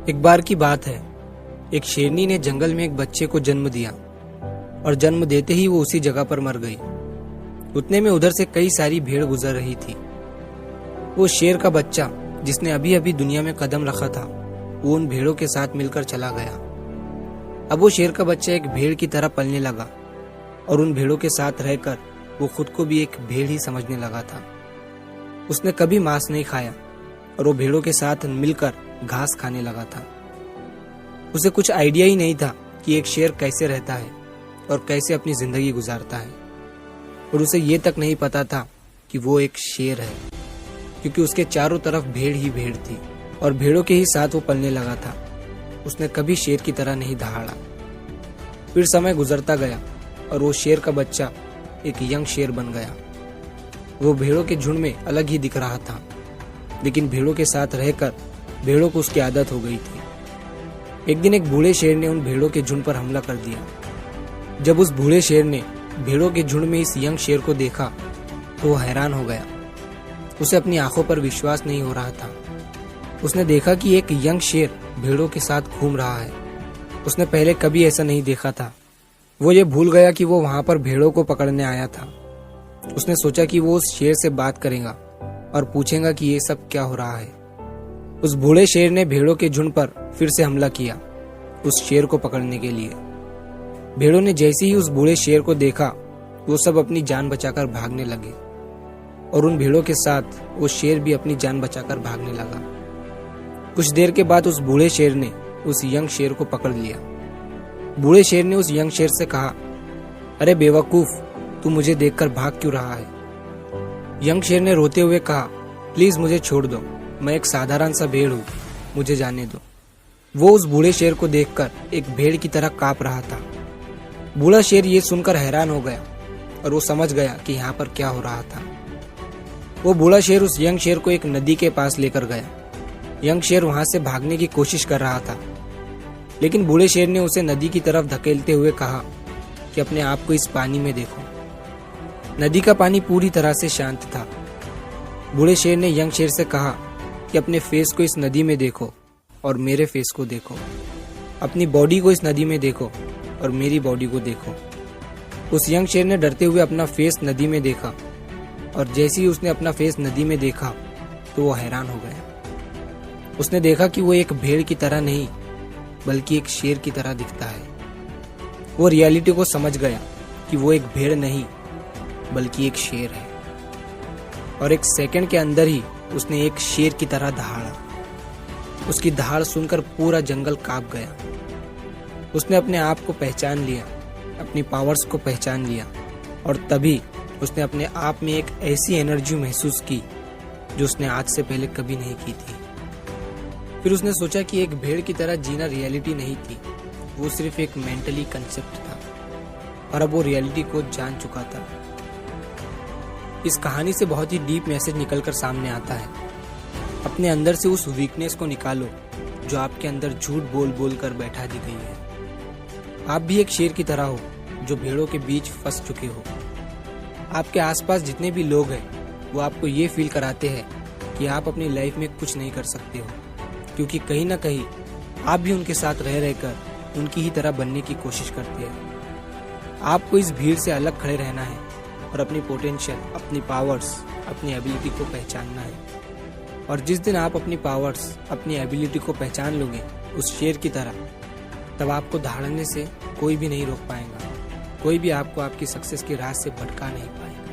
एक बार की बात है, एक शेरनी ने जंगल में एक बच्चे को जन्म दिया और जन्म देते ही वो उसी जगह पर मर गई। उतने में उधर से कई सारी भेड़ गुजर रही थी। वो शेर का बच्चा जिसने अभी अभी दुनिया में कदम रखा था, वो उन भेड़ों के साथ मिलकर चला गया। अब वो शेर का बच्चा एक भेड़ की तरह पलने लगा और उन भेड़ों के साथ रहकर वो खुद को भी एक भेड़ ही समझने लगा था। उसने कभी मांस नहीं खाया और वो भेड़ों के साथ मिलकर घास खाने लगा था। उसे कुछ आइडिया ही नहीं था कि एक शेर कैसे रहता है और कैसे अपनी जिंदगी गुजारता है, और उसे ये तक नहीं पता था कि वो एक शेर है, क्योंकि उसके चारों तरफ भेड़ ही भेड़ थी और भेड़ों के ही साथ वो पलने लगा था। उसने कभी शेर की तरह नहीं दहाड़ा। फिर समय गुजरता गया और वो शेर का बच्चा एक यंग शेर बन गया। वो भेड़ों के झुंड में अलग ही दिख रहा था, लेकिन भेड़ों के साथ रहकर भेड़ों को उसकी आदत हो गई थी। एक दिन एक बूढ़े शेर ने उन भेड़ों के झुंड पर हमला कर दिया। जब उस बूढ़े शेर ने भेड़ों के झुंड में इस यंग शेर को देखा तो वो हैरान हो गया। उसे अपनी आंखों पर विश्वास नहीं हो रहा था। उसने देखा कि एक यंग शेर भेड़ों के साथ घूम रहा है। उसने पहले कभी ऐसा नहीं देखा था। वो ये भूल गया कि वो वहां पर भेड़ों को पकड़ने आया था। उसने सोचा कि वो उस शेर से बात करेगा और पूछेगा कि ये सब क्या हो रहा है। उस बूढ़े शेर ने भेड़ों के झुंड पर फिर से हमला किया उस शेर को पकड़ने के लिए। भेड़ों ने जैसे ही उस बूढ़े शेर को देखा, वो सब अपनी जान बचाकर भागने लगे और उन भेड़ों के साथ वो शेर भी अपनी जान बचाकर भागने लगा। कुछ देर के बाद उस बूढ़े शेर ने उस यंग शेर को पकड़ लिया। बूढ़े शेर ने उस यंग शेर से कहा, अरे बेवकूफ, तू मुझे देखकर भाग क्यों रहा है? यंग शेर ने रोते हुए कहा, प्लीज मुझे छोड़ दो, मैं एक साधारण सा भेड़ हूँ, मुझे जाने दो। वो उस बूढ़े शेर को देखकर एक भेड़ की तरह कांप रहा था। बूढ़ा शेर ये सुनकर हैरान हो गया और वो समझ गया कि यहाँ पर क्या हो रहा था। वो बूढ़ा शेर उस यंग शेर को एक नदी के पास लेकर गया। यंग शेर वहां से भागने की कोशिश कर रहा था, लेकिन बूढ़े शेर ने उसे नदी की तरफ धकेलते हुए कहा कि अपने आप को इस पानी में देखो। नदी का पानी पूरी तरह से शांत था। बूढ़े शेर ने यंग शेर से कहा कि अपने फेस को इस नदी में देखो और मेरे फेस को देखो, अपनी बॉडी को इस नदी में देखो और मेरी बॉडी को देखो। उस यंग शेर ने डरते हुए अपना फेस नदी में देखा और जैसे ही उसने अपना फेस नदी में देखा तो वो हैरान हो गया। उसने देखा कि वो एक भेड़ की तरह नहीं बल्कि एक शेर की तरह दिखता है। वो रियलिटी को समझ गया कि वो एक भेड़ नहीं बल्कि एक शेर है, और एक सेकंड के अंदर ही उसने एक शेर की तरह दहाड़ा। उसकी दहाड़ सुनकर पूरा जंगल कांप गया। उसने अपने आप को पहचान लिया, अपनी पावर्स को पहचान लिया, और तभी उसने अपने आप में एक ऐसी एनर्जी महसूस की जो उसने आज से पहले कभी नहीं की थी। फिर उसने सोचा कि एक भेड़ की तरह जीना रियलिटी नहीं थी, वो सिर्फ एक मेंटली कंसेप्ट था, और अब वो रियलिटी को जान चुका था। इस कहानी से बहुत ही डीप मैसेज निकलकर सामने आता है। अपने अंदर से उस वीकनेस को निकालो जो आपके अंदर झूठ बोल बोल कर बैठा दी गई है। आप भी एक शेर की तरह हो जो भेड़ों के बीच फंस चुके हो। आपके आसपास जितने भी लोग हैं वो आपको ये फील कराते हैं कि आप अपनी लाइफ में कुछ नहीं कर सकते हो, क्योंकि कहीं ना कहीं आप भी उनके साथ रह रहकर उनकी ही तरह बनने की कोशिश करते हैं। आपको इस भीड़ से अलग खड़े रहना है और अपनी पोटेंशियल, अपनी पावर्स, अपनी एबिलिटी को पहचानना है। और जिस दिन आप अपनी पावर्स, अपनी एबिलिटी को पहचान लोगे उस शेर की तरह, तब आपको दहाड़ने से कोई भी नहीं रोक पाएगा। कोई भी आपको आपकी सक्सेस के राह से भटका नहीं पाएगा।